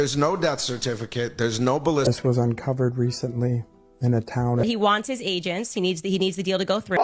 There's no death certificate. There's no ballistic. This was uncovered recently in a town. He wants his agents. He needs the deal to go through.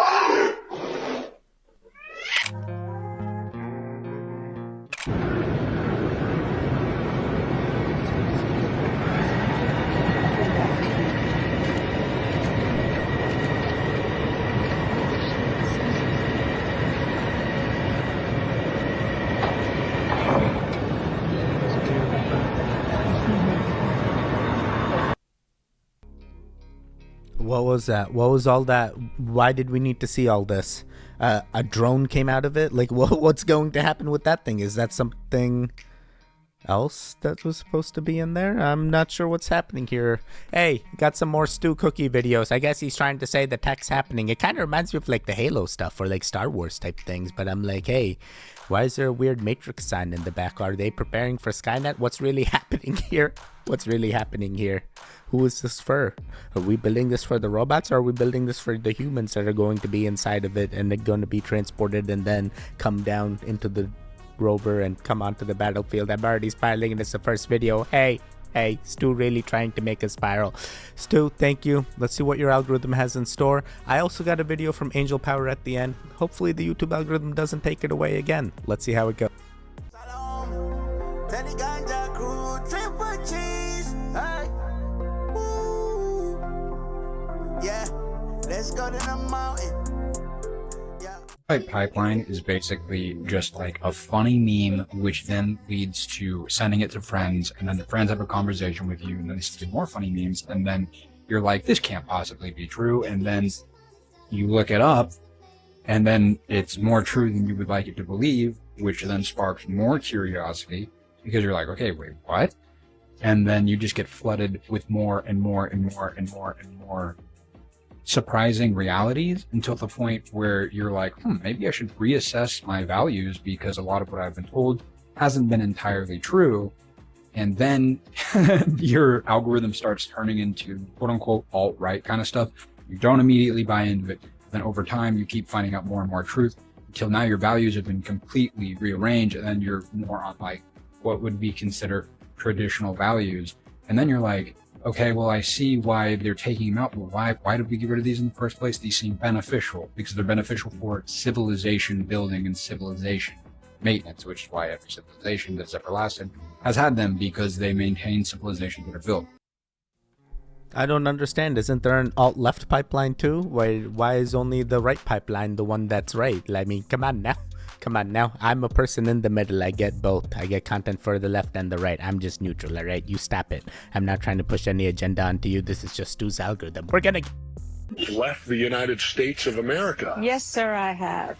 What was that? What was all that? Why did we need to see all this? A drone came out of it? Like, what's going to happen with that thing? Is that something else that was supposed to be in there? I'm not sure what's happening here. Hey, got some more Stu Cookie videos. I guess he's trying to say the tech's happening. It kind of reminds me of like the Halo stuff or like Star Wars type things. But I'm like, hey, why is there a weird Matrix sign in the back? Are they preparing for Skynet? What's really happening here? What's really happening here? Who is this for? Are we building this for the robots, or are we building this for the humans that are going to be inside of it and they're going to be transported and then come down into the rover and come onto the battlefield? I'm already spiraling, and it's the first video. Hey, Stu really trying to make a spiral. Stu, thank you. Let's see what your algorithm has in store. I also got a video from Angel Power at the end. Hopefully the YouTube algorithm doesn't take it away again. Let's see how it goes. Yeah, let's go to the mountain. Pipeline is basically just like a funny meme, which then leads to sending it to friends, and then the friends have a conversation with you, and then they send more funny memes, and then you're like, this can't possibly be true, and then you look it up, and then it's more true than you would like it to believe, which then sparks more curiosity, because you're like, okay, wait, what? And then you just get flooded with more and more and more and more and more surprising realities, until the point where you're like, maybe I should reassess my values, because a lot of what I've been told hasn't been entirely true. And then your algorithm starts turning into quote unquote alt-right kind of stuff. You don't immediately buy into it. Then over time, you keep finding out more and more truth, until now your values have been completely rearranged, and then you're more on like what would be considered traditional values. And then you're like, okay, well, I see why they're taking them out. Well, why did we get rid of these in the first place? These seem beneficial because they're beneficial for civilization building and civilization maintenance, which is why every civilization that's ever lasted has had them, because they maintain civilizations that are built. I don't understand. Isn't there an alt-left pipeline too? Why is only the right pipeline the one that's right? I mean, come on now. Come on now. I'm a person in the middle. I get both. I get content for the left and the right. I'm just neutral, all right? You stop it. I'm not trying to push any agenda onto you. This is just Stu's algorithm. We're gonna... Left the United States of America. Yes, sir, I have.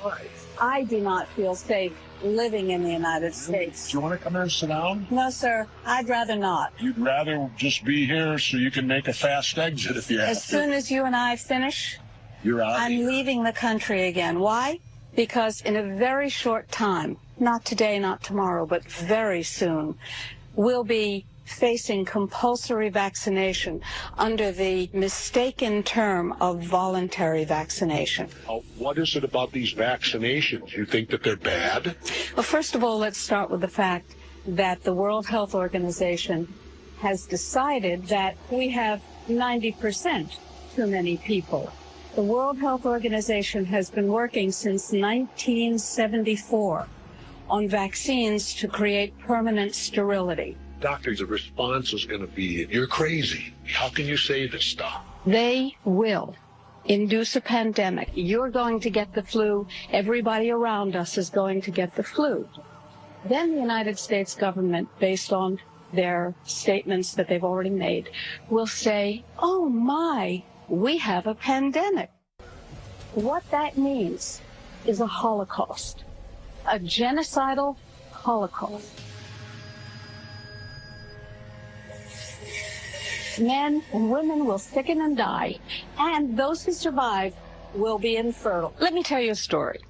Why? I do not feel safe living in the United States. Do you want to come here and sit down? No, sir, I'd rather not. You'd rather just be here so you can make a fast exit if you have to. As soon as you and I finish, you're out. I'm leaving the country again. Why? Because in a very short time, not today, not tomorrow, but very soon, we'll be facing compulsory vaccination under the mistaken term of voluntary vaccination. What is it about these vaccinations? You think that they're bad? Well, first of all, let's start with the fact that the World Health Organization has decided that we have 90% too many people. The World Health Organization has been working since 1974 on vaccines to create permanent sterility. Doctors, the response is going to be, you're crazy. How can you say this stuff? They will induce a pandemic. You're going to get the flu. Everybody around us is going to get the flu. Then the United States government, based on their statements that they've already made, will say, oh my, we have a pandemic. What that means is a Holocaust, a genocidal Holocaust. Men and women will sicken and die, and those who survive will be infertile. Let me tell you a story.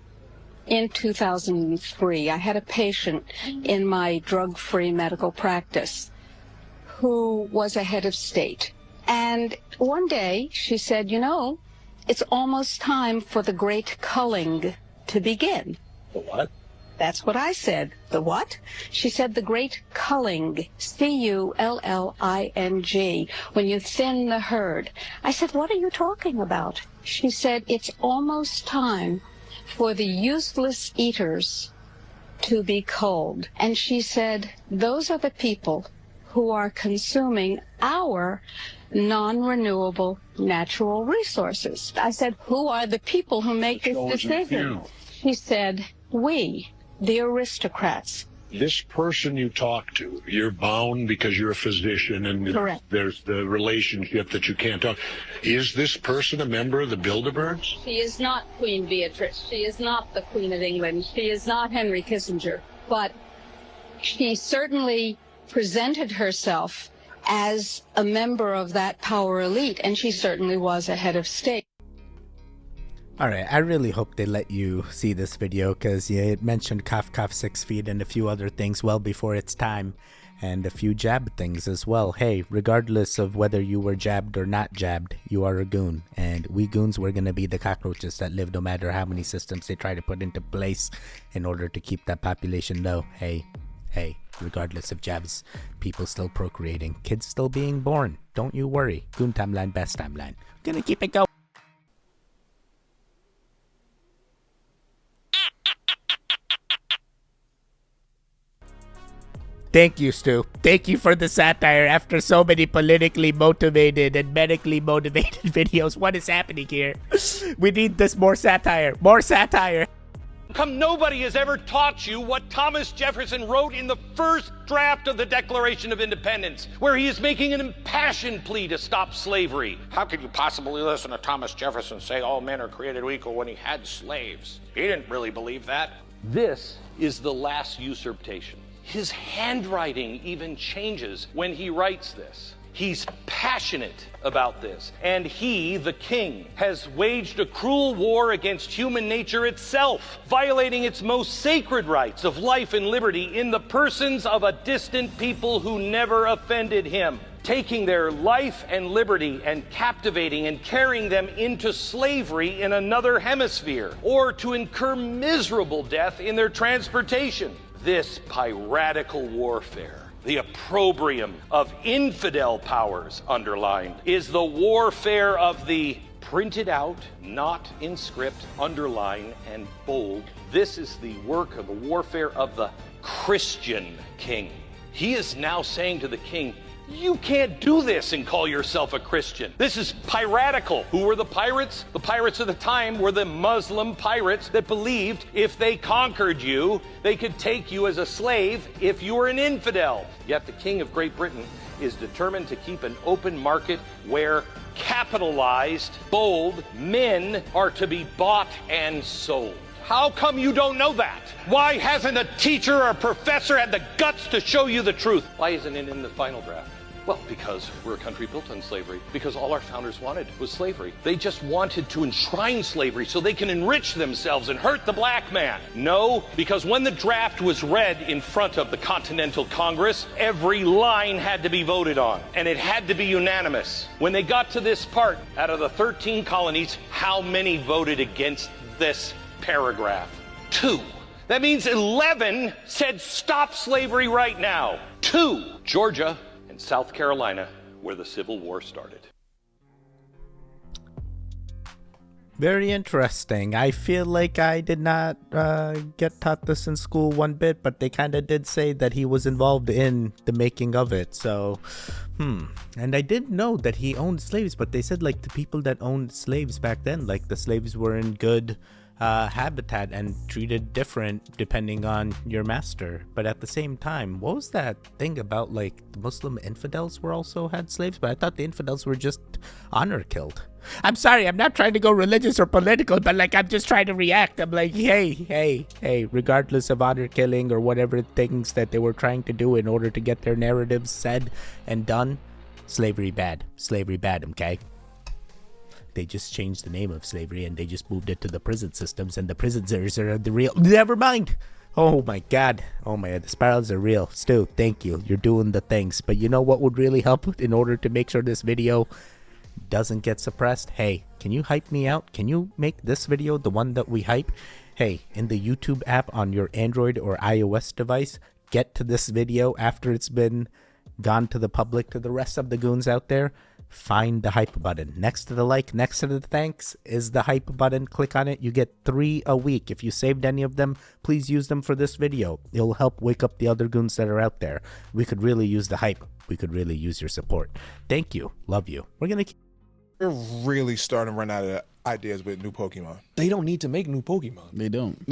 In 2003, I had a patient in my drug-free medical practice who was a head of state. And one day she said, you know, it's almost time for the great culling to begin. The what? That's what I said. The what? She said the great culling, C-U-L-L-I-N-G, when you thin the herd. I said, what are you talking about? She said, it's almost time for the useless eaters to be culled. And she said, those are the people who are consuming our non-renewable natural resources. I said, who are the people who make this decision? She said, we, the aristocrats. This person you talk to, you're bound because you're a physician and Correct. there's the relationship that you can't talk. Is this person a member of the Bilderbergs? She is not Queen Beatrice. She is not the Queen of England. She is not Henry Kissinger. But she certainly presented herself as a member of that power elite, and she certainly was a head of state. Alright, I really hope they let you see this video, because it mentioned cough cough 6 feet and a few other things well before its time, and a few jab things as well. Hey, regardless of whether you were jabbed or not jabbed, you are a goon, and we goons were gonna be the cockroaches that live no matter how many systems they try to put into place in order to keep that population low. Hey, regardless of jabs, people still procreating, kids still being born. Don't you worry. Goon timeline, best timeline. Gonna keep it going. Thank you, Stu. Thank you for the satire after so many politically motivated and medically motivated videos. What is happening here? We need this more satire. More satire. Come, nobody has ever taught you what Thomas Jefferson wrote in the first draft of the Declaration of Independence, where he is making an impassioned plea to stop slavery. How could you possibly listen to Thomas Jefferson say all men are created equal when he had slaves? He didn't really believe that. This is the last usurpation. His handwriting even changes when he writes this. He's passionate about this. And he, the king, has waged a cruel war against human nature itself, violating its most sacred rights of life and liberty in the persons of a distant people who never offended him, taking their life and liberty and captivating and carrying them into slavery in another hemisphere, or to incur miserable death in their transportation. This piratical warfare, the opprobrium of infidel powers, underlined, is the warfare of the printed out, not in script, underline and bold. This is the work of the warfare of the Christian king. He is now saying to the king, you can't do this and call yourself a Christian. This is piratical. Who were the pirates? The pirates of the time were the Muslim pirates that believed if they conquered you, they could take you as a slave if you were an infidel. Yet the King of Great Britain is determined to keep an open market where capitalized, bold men are to be bought and sold. How come you don't know that? Why hasn't a teacher or a professor had the guts to show you the truth? Why isn't it in the final draft? Well, because we're a country built on slavery. Because all our founders wanted was slavery. They just wanted to enshrine slavery so they can enrich themselves and hurt the black man. No, because when the draft was read in front of the Continental Congress, every line had to be voted on, and it had to be unanimous. When they got to this part, out of the 13 colonies, how many voted against this paragraph? 2. That means 11 said stop slavery right now. 2. Georgia and South Carolina, where the Civil War started. Very interesting. I feel like I did not get taught this in school one bit, but they kind of did say that he was involved in the making of it. So, and I did know that he owned slaves, but they said like the people that owned slaves back then, like the slaves were in good habitat and treated different depending on your master. But at the same time, what was that thing about like the Muslim infidels were also had slaves? But I thought the infidels were just honor killed. I'm sorry, I'm not trying to go religious or political, but like I'm just trying to react. I'm like, hey, regardless of honor killing or whatever things that they were trying to do in order to get their narratives said and done, slavery bad, okay? They just changed the name of slavery and they just moved it to the prison systems, and the prisoners are the real. Never mind. Oh my god. The spirals are real. Stu, thank you. You're doing the things. But you know what would really help in order to make sure this video doesn't get suppressed? Hey, can you hype me out? Can you make this video the one that we hype? Hey, in the YouTube app on your Android or iOS device, get to this video after it's been gone to the public, to the rest of the goons out there. Find the hype button. Next to the like, next to the thanks is the hype button. Click on it. You get 3 a week. If you saved any of them, please use them for this video. It'll help wake up the other goons that are out there. We could really use the hype. We could really use your support. Thank you. Love you. We're going to We're really starting to run out of ideas with new Pokemon. They don't need to make new Pokemon. They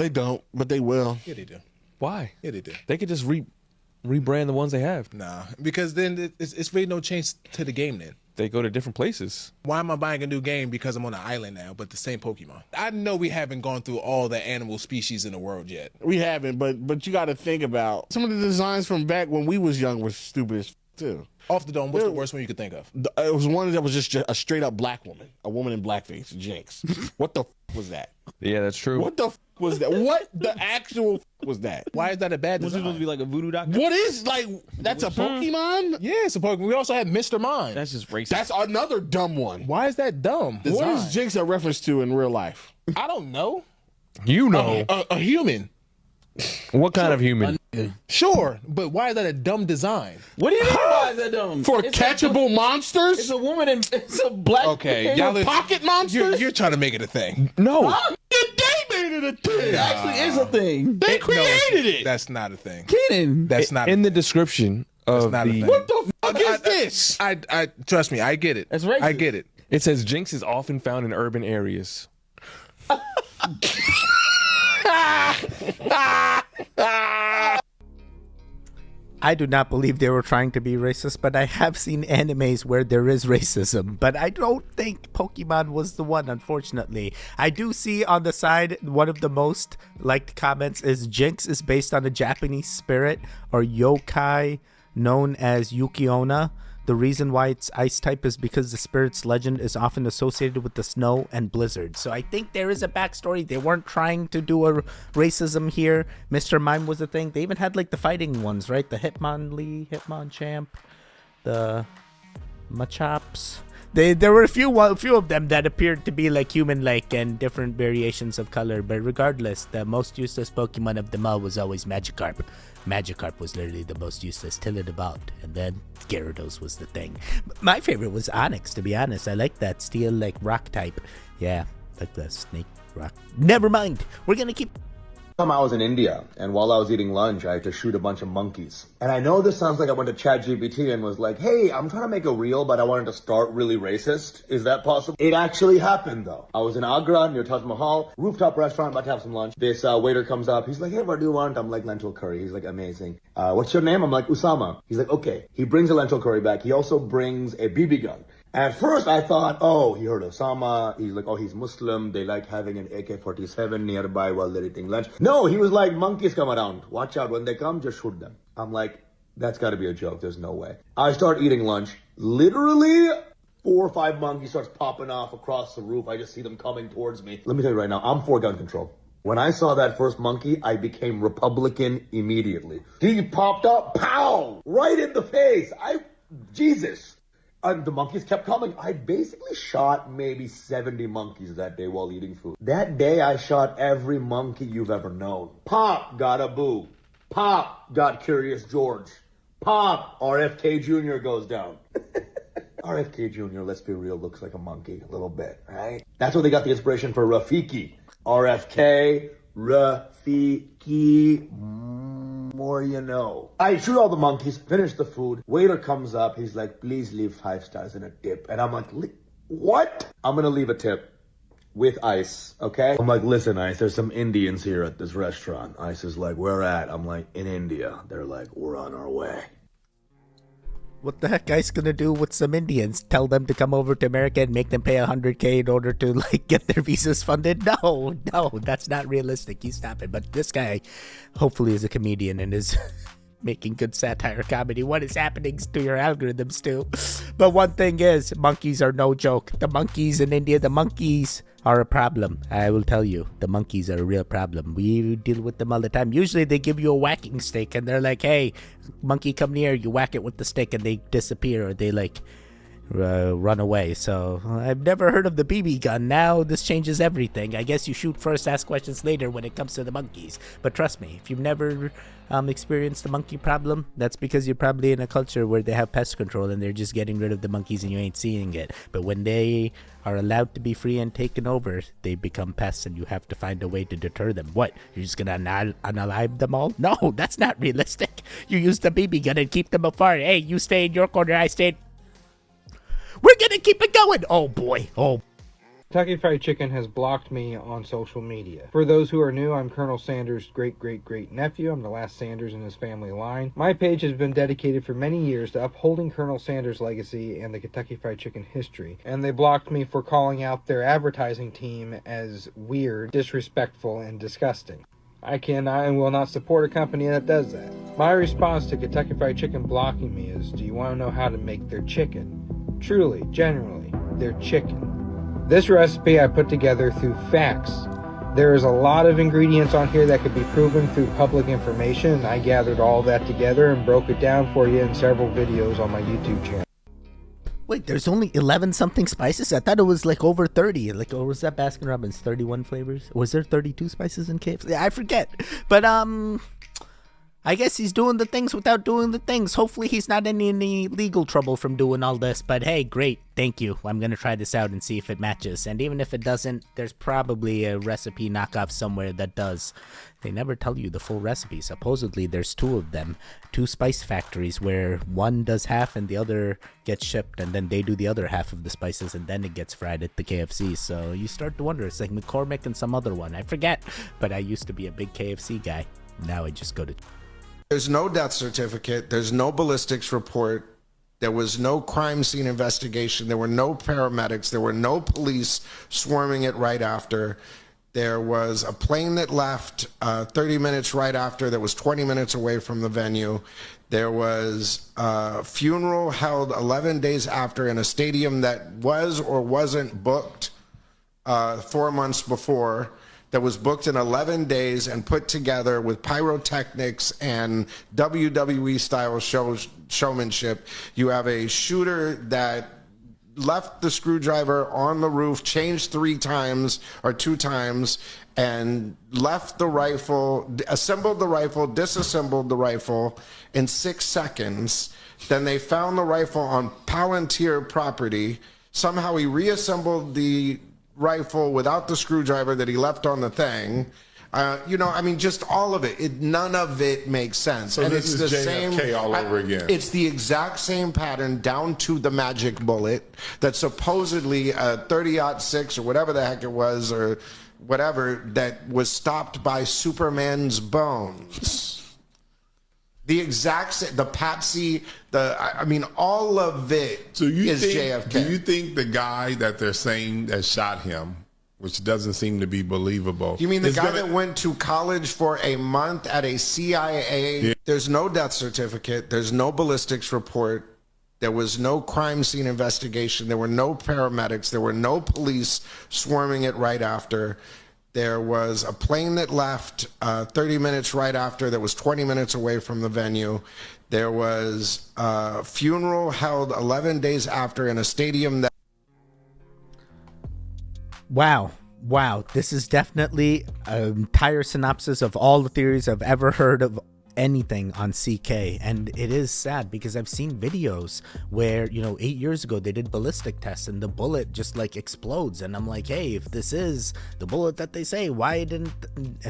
don't, but they will. Yeah, they do. Why? Yeah, they do. They could just rebrand the ones they have. Nah, because then it's really no change to the game then. They go to different places. Why am I buying a new game because I'm on an island now, but the same Pokemon? I know we haven't gone through all the animal species in the world yet. We haven't, but you got to think about some of the designs from back when we was young were stupid as too. Off the dome, what's the worst one you could think of? It was one that was just a straight up black woman, a woman in blackface, Jinx. What the was that? Yeah, that's true. What the was that? What the actual was that? Why is that a bad design? supposed to be like a voodoo doctor? What is that's a Pokemon? Yeah, it's a Pokemon. We also had Mr. Mime. That's just racist. That's another dumb one. Why is that dumb? What is Jinx a reference to in real life? I don't know. You know. A human. What kind of human? Sure, but why is that a dumb design? What do you mean why is that dumb? For catchable monsters? It's a woman and it's a black. Okay, y'all pocket monsters? You're trying to make it a thing. No. They made it a thing. It actually is a thing. They created it. That's not a thing. Kenan. That's not in the description of not a the. thing. What the fuck is this? I trust me, I get it. That's racist. I get it. It says Jinx is often found in urban areas. I do not believe they were trying to be racist, but I have seen animes where there is racism. But I don't think Pokemon was the one, unfortunately. I do see on the side, one of the most liked comments is Jinx is based on a Japanese spirit or yokai known as Yukiona. The reason why it's ice type is because the spirit's legend is often associated with the snow and blizzards. So I think there is a backstory. They weren't trying to do a racism here. Mr. Mime was a thing. They even had like the fighting ones, right? The Hitmonchamp, the Machops. There were a few of them that appeared to be like human-like and different variations of color. But regardless, the most useless Pokemon of them all was always Magikarp. Magikarp was literally the most useless till it evolved, and then Gyarados was the thing. My favorite was Onix, to be honest. I like that steel, like rock type. Yeah, like the snake rock. Never mind. We're gonna keep. I was in India, and while I was eating lunch, I had to shoot a bunch of monkeys. And I know this sounds like I went to ChatGPT and was like, hey, I'm trying to make a reel, but I wanted to start really racist. Is that possible? It actually happened, though. I was in Agra near Taj Mahal, rooftop restaurant, about to have some lunch. This waiter comes up. He's like, hey, what do you want? I'm like, lentil curry. He's like, amazing. What's your name? I'm like, Usama. He's like, okay. He brings a lentil curry back. He also brings a BB gun. At first, I thought, oh, he heard Osama. He's like, oh, he's Muslim. They like having an AK-47 nearby while they're eating lunch. No, he was like, monkeys come around. Watch out. When they come, just shoot them. I'm like, that's got to be a joke. There's no way. I start eating lunch. Literally, 4 or 5 monkeys starts popping off across the roof. I just see them coming towards me. Let me tell you right now, I'm for gun control. When I saw that first monkey, I became Republican immediately. He popped up, pow, right in the face. Jesus. And the monkeys kept coming. I basically shot maybe 70 monkeys that day while eating food. That day, I shot every monkey you've ever known. Pop got a boo. Pop got Curious George. Pop, RFK Jr. goes down. RFK Jr., let's be real, looks like a monkey a little bit, right? That's where they got the inspiration for Rafiki. RFK, Rafiki, more you know. I shoot all the monkeys, finish the food. Waiter comes up, he's like, please leave 5 stars and a tip. And I'm like, what? I'm gonna leave a tip with Ice, okay? I'm like, listen, Ice, there's some Indians here at this restaurant. Ice is like, where at? I'm like, in India. They're like, we're on our way. What the heck Ice gonna do with some Indians? Tell them to come over to America and make them pay $100K in order to like get their visas funded? No, that's not realistic. You stop it. But this guy hopefully is a comedian and is making good satire comedy. What is happening to your algorithms, Stu? But one thing is, monkeys are no joke. The monkeys in India, the monkeys are a problem. I will tell you, the monkeys are a real problem. We deal with them all the time. Usually they give you a whacking stick and they're like, hey, monkey, come near. You whack it with the stick and they disappear, or they like run away. So I've never heard of the BB gun. Now this changes everything. I guess you shoot first, ask questions later when it comes to the monkeys. But trust me, if you've never experienced the monkey problem, that's because you're probably in a culture where they have pest control and they're just getting rid of the monkeys and you ain't seeing it. But when they are allowed to be free and taken over, they become pests and you have to find a way to deter them. What? You're just gonna unalive them all? No, that's not realistic. You use the BB gun and keep them apart. Hey, you stay in your corner, I stay in... We're gonna keep it going! Oh boy, oh. Kentucky Fried Chicken has blocked me on social media. For those who are new, I'm Colonel Sanders' great-great-great-nephew. I'm the last Sanders in his family line. My page has been dedicated for many years to upholding Colonel Sanders' legacy and the Kentucky Fried Chicken history. And they blocked me for calling out their advertising team as weird, disrespectful, and disgusting. I cannot and will not support a company that does that. My response to Kentucky Fried Chicken blocking me is, do you want to know how to make their chicken? Truly, genuinely, their chicken. This recipe I put together through facts. There is a lot of ingredients on here that could be proven through public information, and I gathered all that together and broke it down for you in several videos on my YouTube channel. Wait, there's only 11 something spices? I thought it was like over 30. Like, or was that Baskin Robbins 31 flavors? Was there 32 spices in KFC? I forget. But I guess he's doing the things without doing the things. Hopefully he's not in any legal trouble from doing all this. But hey, great. Thank you. I'm going to try this out and see if it matches. And even if it doesn't, there's probably a recipe knockoff somewhere that does. They never tell you the full recipe. Supposedly there's 2 of them. 2 spice factories where one does half and the other gets shipped. And then they do the other half of the spices and then it gets fried at the KFC. So you start to wonder. It's like McCormick and some other one. I forget. But I used to be a big KFC guy. Now I just go to... There's no death certificate. There's no ballistics report. There was no crime scene investigation. There were no paramedics. There were no police swarming it right after. There was a plane that left 30 minutes right after that was 20 minutes away from the venue. There was a funeral held 11 days after in a stadium that was or wasn't booked 4 months before. That was booked in 11 days and put together with pyrotechnics and WWE style showmanship. You have a shooter that left the screwdriver on the roof, changed 3 times or 2 times, and left the rifle, assembled the rifle, disassembled the rifle in 6 seconds. Then they found the rifle on Palantir property. Somehow he reassembled the rifle without the screwdriver that he left on the thing. You know, I mean, just all of it. None of it makes sense. So and this it's is the JFK same all over again. It's the exact same pattern down to the magic bullet that supposedly 30-06 or whatever the heck it was or whatever that was stopped by Superman's bones. The exact same, the Patsy, I mean, all of it is JFK. Do you think the guy that they're saying that shot him, which doesn't seem to be believable. You mean the guy that went to college for a month at a CIA? Yeah. There's no death certificate. There's no ballistics report. There was no crime scene investigation. There were no paramedics. There were no police swarming it right after. There was a plane that left 30 minutes right after that was 20 minutes away from the venue. There was a funeral held 11 days after in a stadium that... Wow. This is definitely an entire synopsis of all the theories I've ever heard of anything on CK. And it is sad because I've seen videos where, 8 years ago they did ballistic tests and the bullet just like explodes. And I'm like, hey, if this is the bullet that they say, why didn't...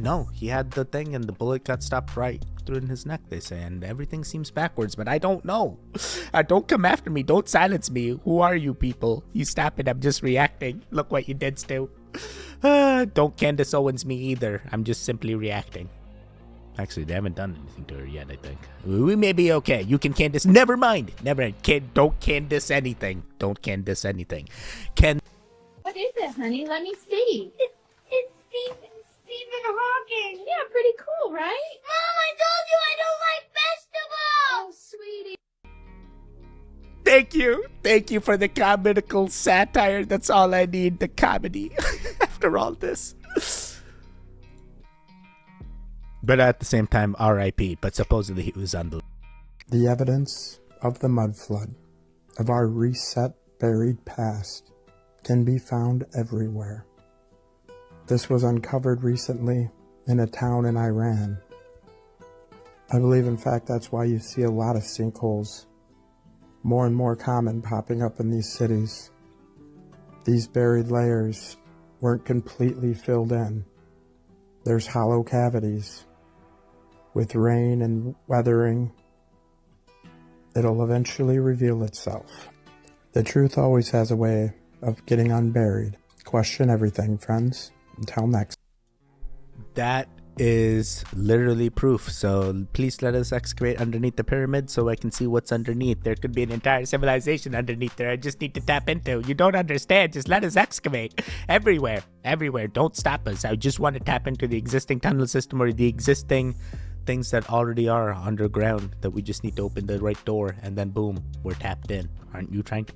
No, he had the thing and the bullet got stopped right through in his neck, they say. And everything seems backwards, but I don't know. Don't come after me. Don't silence me. Who are you people? You stop it. I'm just reacting. Look what you did, Stu. Don't Candace Owens me either. I'm just simply reacting. Actually, they haven't done anything to her yet, I think. We may be okay. You can Candace. Never mind. Don't Candace anything. Don't Candace anything. What is it, honey? Let me see. It's Stephen Hawking. Yeah, pretty cool, right? Mom, I told you I don't like vegetables. Oh, sweetie. Thank you for the comical satire. That's all I need. The comedy. After all this. But at the same time, R.I.P. But supposedly he was on the... The evidence of the mud flood, of our reset buried past can be found everywhere. This was uncovered recently in a town in Iran. I believe, in fact, that's why you see a lot of sinkholes, more and more common, popping up in these cities. These buried layers weren't completely filled in. There's hollow cavities. With rain and weathering, it'll eventually reveal itself. The truth always has a way of getting unburied. Question everything, friends. Until next. That is literally proof. So please let us excavate underneath the pyramid so I can see what's underneath. There could be an entire civilization underneath there I just need to tap into. You don't understand. Just let us excavate everywhere. Don't stop us. I just want to tap into the existing tunnel system or the existing things that already are underground that we just need to open the right door and then boom, we're tapped in. Aren't you trying to?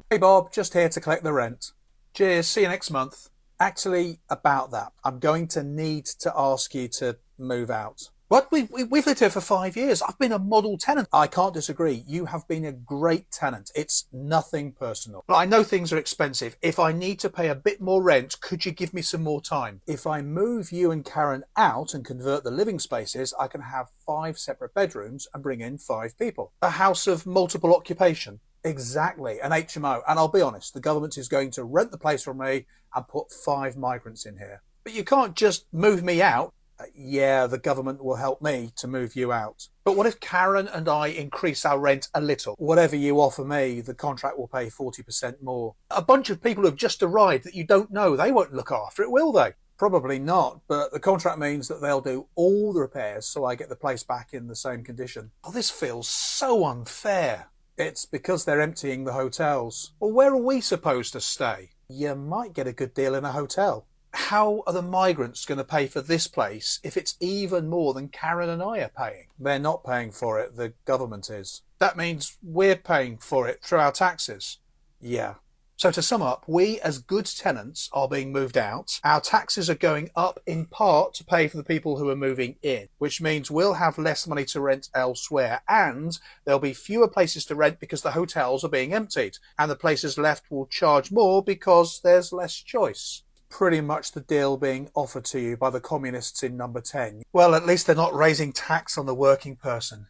Hey Bob, just here to collect the rent. Cheers, see you next month. Actually, about that, I'm going to need to ask you to move out. What? We've lived here for 5 years. I've been a model tenant. I can't disagree. You have been a great tenant. It's nothing personal. But I know things are expensive. If I need to pay a bit more rent, could you give me some more time? If I move you and Karen out and convert the living spaces, I can have 5 separate bedrooms and bring in 5 people. A house of multiple occupation. Exactly, an HMO. And I'll be honest, the government is going to rent the place from me and put 5 migrants in here. But you can't just move me out. Yeah, the government will help me to move you out. But what if Karen and I increase our rent a little? Whatever you offer me, the contract will pay 40% more. A bunch of people who have just arrived that you don't know, they won't look after it, will they? Probably not, but the contract means that they'll do all the repairs so I get the place back in the same condition. Oh, this feels so unfair. It's because they're emptying the hotels. Well, where are we supposed to stay? You might get a good deal in a hotel. How are the migrants going to pay for this place if it's even more than Karen and I are paying? They're not paying for it, the government is. That means we're paying for it through our taxes. Yeah. So to sum up, we as good tenants are being moved out. Our taxes are going up in part to pay for the people who are moving in, which means we'll have less money to rent elsewhere and there'll be fewer places to rent because the hotels are being emptied and the places left will charge more because there's less choice. Pretty much the deal being offered to you by the communists in number 10. Well, at least they're not raising tax on the working person.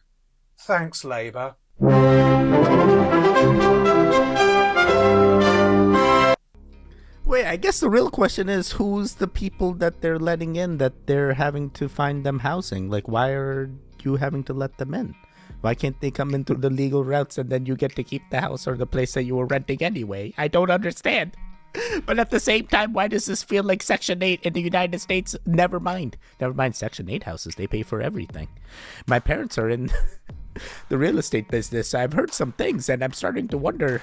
Thanks, Labour. Wait, I guess the real question is who's the people that they're letting in that they're having to find them housing? Like, why are you having to let them in? Why can't they come in through the legal routes and then you get to keep the house or the place that you were renting anyway? I don't understand. But at the same time, why does this feel like Section 8 in the United States? Never mind Section 8 houses. They pay for everything. My parents are in the real estate business. I've heard some things and I'm starting to wonder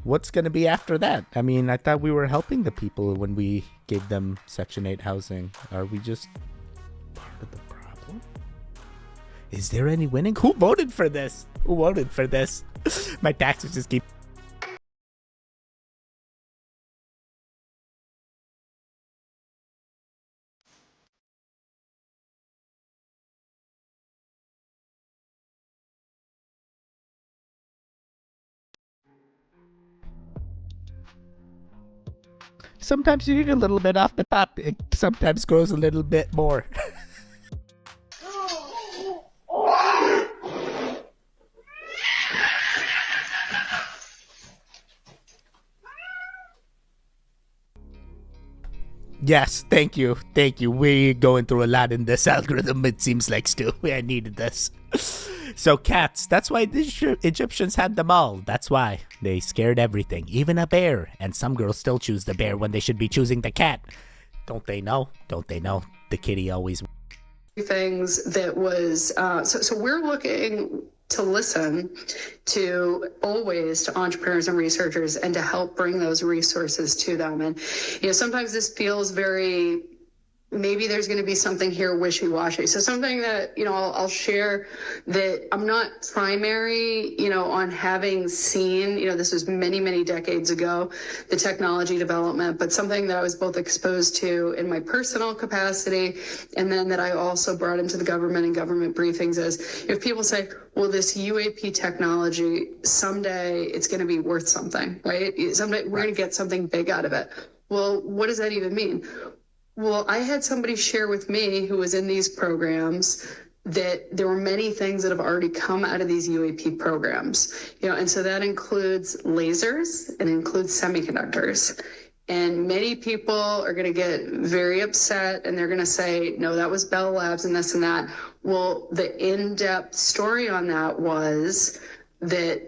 what's going to be after that. I mean, I thought we were helping the people when we gave them Section 8 housing. Are we just part of the problem? Is there any winning? Who voted for this? My taxes just keep... Sometimes you need a little bit off the top. It sometimes grows a little bit more. Yes, thank you. We're going through a lot in this algorithm, it seems like, Stu. I needed this. So cats, that's why the Egyptians had them all. That's why. They scared everything, even a bear. And some girls still choose the bear when they should be choosing the cat. Don't they know? The kitty always... Things that was... So we're looking to listen to always to entrepreneurs and researchers and to help bring those resources to them. And, sometimes this feels very maybe there's going to be something here wishy-washy. So something that, I'll share that I'm not primary, on having seen, this was many, many decades ago, the technology development, but something that I was both exposed to in my personal capacity and then that I also brought into the government and government briefings is if people say, well, this UAP technology, someday it's going to be worth something, right? Someday we're going to get something big out of it. Well, what does that even mean? Well, I had somebody share with me who was in these programs that there were many things that have already come out of these UAP programs, and so that includes lasers and includes semiconductors. And many people are going to get very upset and they're going to say, no, that was Bell Labs and this and that. Well, the in-depth story on that was that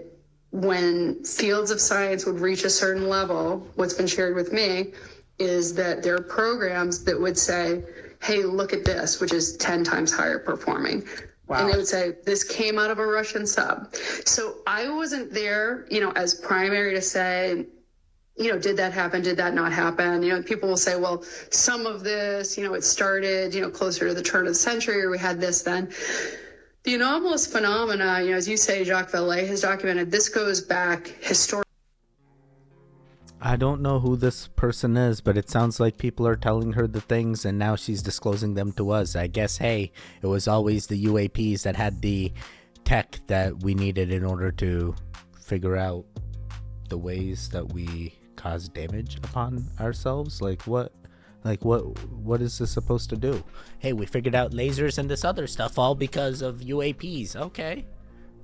when fields of science would reach a certain level, what's been shared with me is that there are programs that would say, hey, look at this, which is 10 times higher performing. Wow. And they would say, this came out of a Russian sub. So I wasn't there, as primary to say, did that happen? Did that not happen? People will say, well, some of this, it started, closer to the turn of the century, or we had this then. The anomalous phenomena, as you say, Jacques Vallée has documented, this goes back historically. I don't know who this person is, but it sounds like people are telling her the things and now she's disclosing them to us. I guess, hey, it was always the UAPs that had the tech that we needed in order to figure out the ways that we cause damage upon ourselves. What is this supposed to do? Hey, we figured out lasers and this other stuff all because of UAPs. Okay.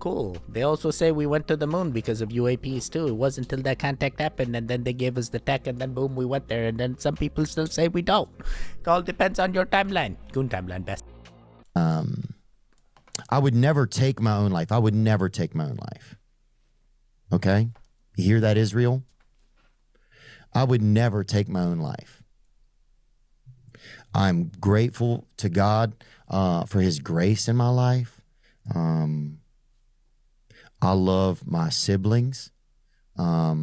Cool. They also say we went to the moon because of UAPs too. It wasn't until that contact happened and then they gave us the tech and then boom, we went there. And then some people still say we don't. It all depends on your timeline. Goon timeline best. I would never take my own life. I would never take my own life. Okay? You hear that, Israel? I would never take my own life. I'm grateful to God for his grace in my life. I love my siblings. I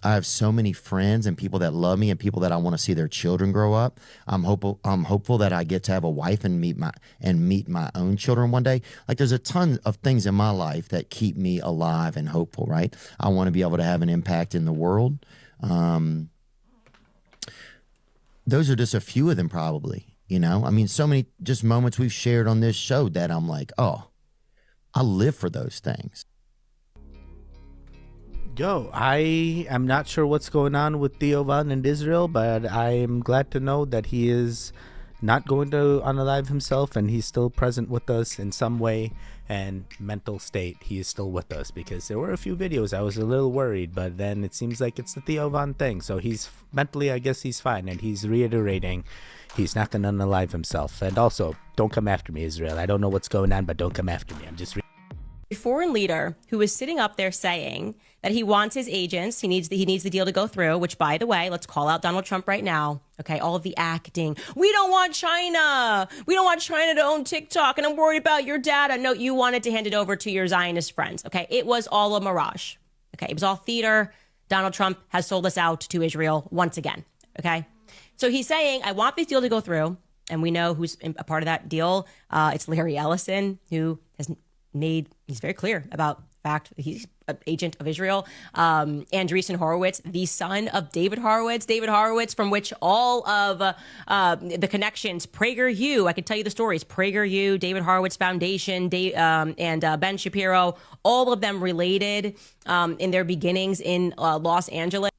have so many friends and people that love me and people that I want to see their children grow up. I'm hopeful that I get to have a wife and meet my own children one day. Like, there's a ton of things in my life that keep me alive and hopeful, right? I want to be able to have an impact in the world. Those are just a few of them, probably, I mean, so many just moments we've shared on this show that I'm like, oh, I live for those things. Yo, I am not sure what's going on with Theo Von and Israel, but I am glad to know that he is not going to unalive himself and he's still present with us in some way and mental state. He is still with us, because there were a few videos I was a little worried, but then it seems like it's the Theo Von thing. So he's mentally, I guess he's fine, and he's reiterating he's not going to unalive himself. And also, don't come after me, Israel. I don't know what's going on, but don't come after me. I'm just A foreign leader who is sitting up there saying that he wants his agents, he needs the deal to go through, which, by the way, let's call out Donald Trump right now. Okay, all of the acting. We don't want China. We don't want China to own TikTok, and I'm worried about your data. No, you wanted to hand it over to your Zionist friends. Okay, it was all a mirage. Okay, it was all theater. Donald Trump has sold us out to Israel once again. Okay, so he's saying, I want this deal to go through, and we know who's a part of that deal. It's Larry Ellison, who has he's very clear about the fact that he's an agent of Israel. Andreessen Horowitz, the son of David Horowitz, from which all of the connections, PragerU, I can tell you the stories, PragerU, David Horowitz Foundation, and Ben Shapiro, all of them related in their beginnings in Los Angeles.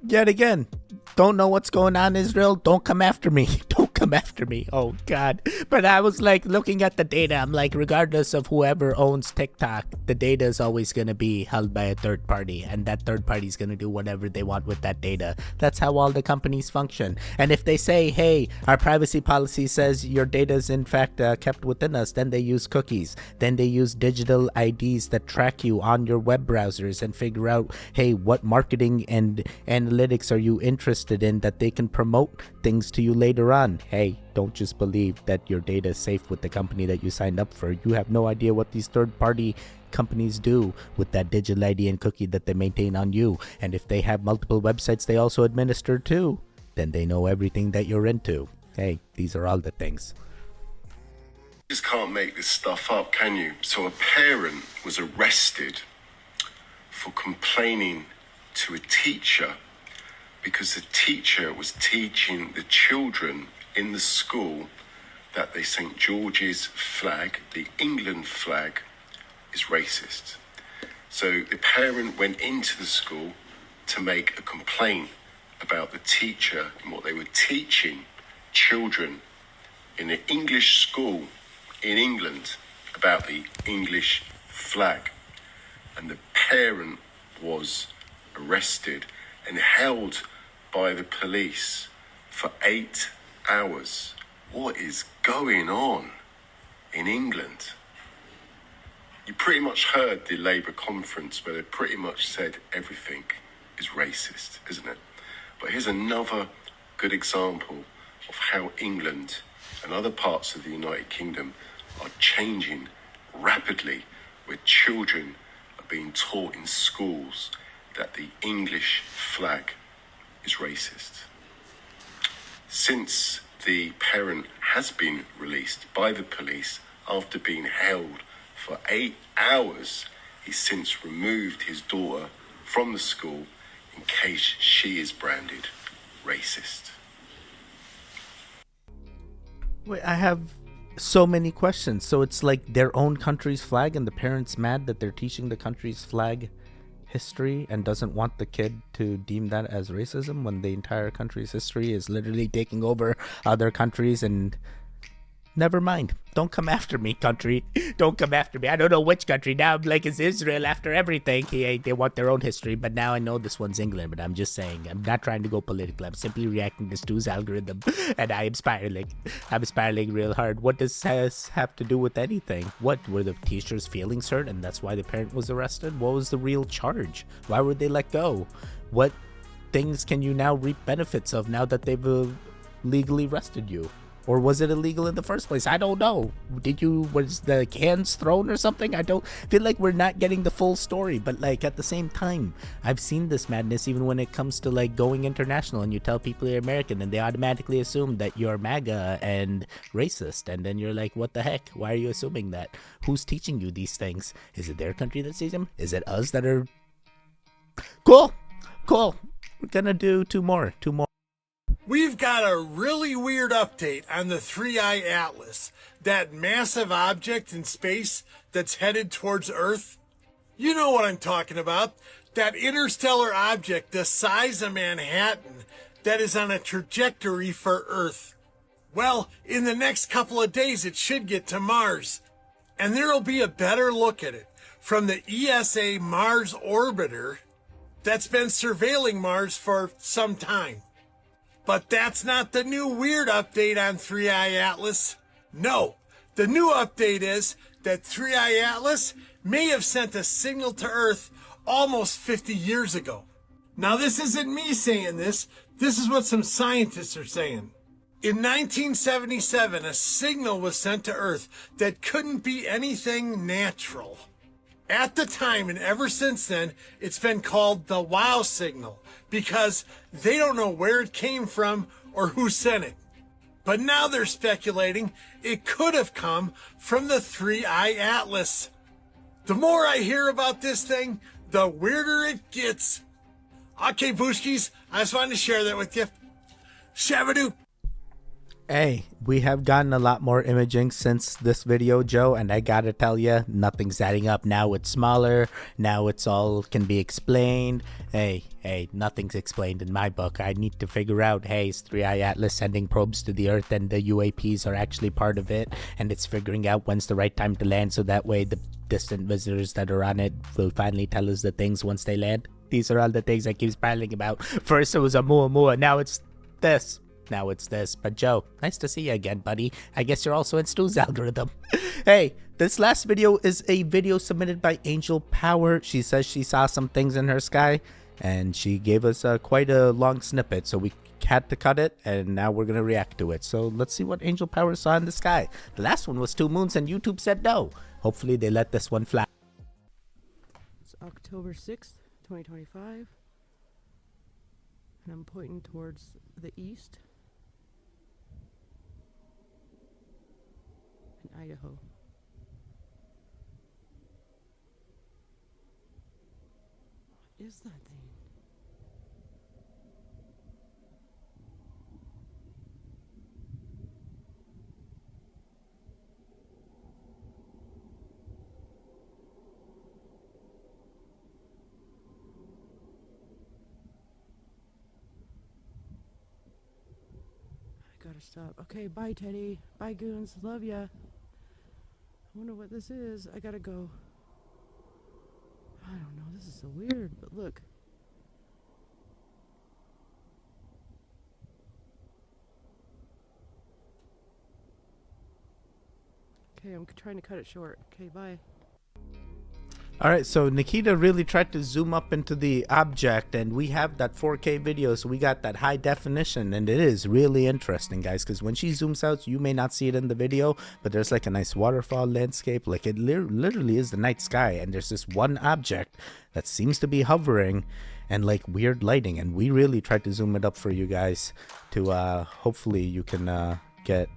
Yet again, don't know what's going on, Israel. Don't come after me. Don't come after me. Oh, God. But I was like looking at the data. I'm like, regardless of whoever owns TikTok, the data is always going to be held by a third party. And that third party is going to do whatever they want with that data. That's how all the companies function. And if they say, hey, our privacy policy says your data is in fact kept within us, then they use cookies. Then they use digital IDs that track you on your web browsers and figure out, hey, what marketing and analytics are you interested in that they can promote things to you later on. hey, don't just believe that your data is safe with the company that you signed up for. You have no idea what these third-party companies do with that digital ID and cookie that they maintain on you. And if they have multiple websites they also administer too, then they know everything that you're into. Hey, these are all the things. You just can't make this stuff up, can you? So a parent was arrested for complaining to a teacher because the teacher was teaching the children in the school that the St. George's flag, the England flag, is racist. So the parent went into the school to make a complaint about the teacher and what they were teaching children in an English school in England about the English flag. And the parent was arrested and held by the police for 8 hours. What is going on in England? You pretty much heard the Labour conference where they pretty much said everything is racist, isn't it? But here's another good example of how England and other parts of the United Kingdom are changing rapidly, where children are being taught in schools that the English flag is racist. Since the parent has been released by the police after being held for 8 hours, he's since removed his daughter from the school in case she is branded racist. Wait, I have so many questions. So it's like their own country's flag and the parents mad that they're teaching the country's flag history and doesn't want the kid to deem that as racism when the entire country's history is literally taking over other countries. And never mind, don't come after me, country. Don't come after me. I don't know which country now. I'm like, it's Israel after everything. They want their own history, but now I know this one's England. But I'm just saying, I'm not trying to go political. I'm simply reacting to Stu's algorithm, and I'm spiraling real hard. What does this have to do with anything? What, were the teachers feelings hurt and that's why the parent was arrested? What was the real charge? Why were they let go? What things can you now reap benefits of now that they've legally arrested you? Or was it illegal in the first place? I don't know. Was the cans thrown or something? I don't feel like we're not getting the full story. But like at the same time, I've seen this madness even when it comes to like going international and you tell people you're American and they automatically assume that you're MAGA and racist. And then you're like, what the heck? Why are you assuming that? Who's teaching you these things? Is it their country that sees them? Is it us that are... Cool. We're gonna do two more. We've got a really weird update on the 3I Atlas, that massive object in space that's headed towards Earth. You know what I'm talking about, that interstellar object the size of Manhattan that is on a trajectory for Earth. Well, in the next couple of days it should get to Mars, and there'll be a better look at it from the ESA Mars Orbiter that's been surveilling Mars for some time. But that's not the new weird update on 3I Atlas. No, the new update is that 3I Atlas may have sent a signal to Earth almost 50 years ago. Now, this isn't me saying this. This is what some scientists are saying. In 1977, a signal was sent to Earth that couldn't be anything natural. At the time and ever since then, it's been called the wow signal because they don't know where it came from or who sent it. But now they're speculating it could have come from the 3I Atlas. The more I hear about this thing, the weirder it gets. Okay, Booskies, I just wanted to share that with you. Shabadoo. Hey, we have gotten a lot more imaging since this video, Joe, and I gotta tell you, nothing's adding up. Now it's smaller, now it's all can be explained. Hey, nothing's explained in my book. I need to figure out, hey, is 3I Atlas sending probes to the Earth and the UAPs are actually part of it, and it's figuring out when's the right time to land so that way the distant visitors that are on it will finally tell us the things once they land. These are all the things I keep spiraling about. First it was a Muamua, now it's this. But Joe, nice to see you again, buddy. I guess you're also in Stu's algorithm. Hey, this last video is a video submitted by Angel Power. She says she saw some things in her sky, and she gave us quite a long snippet, so we had to cut it, and now we're gonna react to it. So let's see what angel power saw in the sky. The last one was 2 moons, and YouTube said no. Hopefully they let this one fly. It's October 6th, 2025, and I'm pointing towards the east in Idaho. What is that thing? Gotta stop. Okay, bye, Teddy. Bye, goons. Love ya. I wonder what this is. I gotta go. I don't know. This is so weird, but look. Okay, I'm trying to cut it short. Okay, bye. All right, so Nikita really tried to zoom up into the object, and we have that 4K video, so we got that high definition, and it is really interesting, guys, because when she zooms out, you may not see it in the video, but there's like a nice waterfall landscape, like it literally is the night sky, and there's this one object that seems to be hovering, and like weird lighting, and we really tried to zoom it up for you guys to hopefully you can get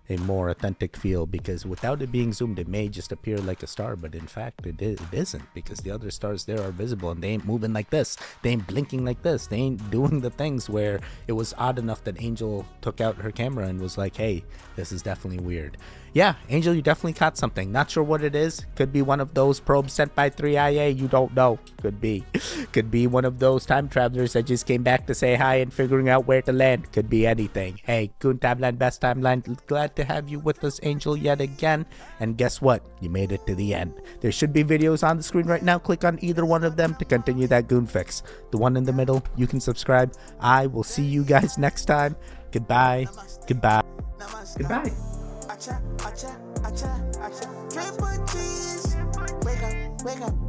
a more authentic feel, because without it being zoomed, it may just appear like a star, but in fact it isn't, because the other stars there are visible, and they ain't moving like this, they ain't blinking like this, they ain't doing the things where it was odd enough that Angel took out her camera and was like, hey, this is definitely weird. Yeah, Angel, you definitely caught something. Not sure what it is. Could be one of those probes sent by 3IA. You don't know. Could be. Could be one of those time travelers that just came back to say hi and figuring out where to land. Could be anything. Hey, Goon Timeline, Best Timeline. Glad to have you with us, Angel, yet again. And guess what? You made it to the end. There should be videos on the screen right now. Click on either one of them to continue that Goon Fix. The one in the middle, you can subscribe. I will see you guys next time. Goodbye. Goodbye. Goodbye. Triple G's. Wake up, wake up.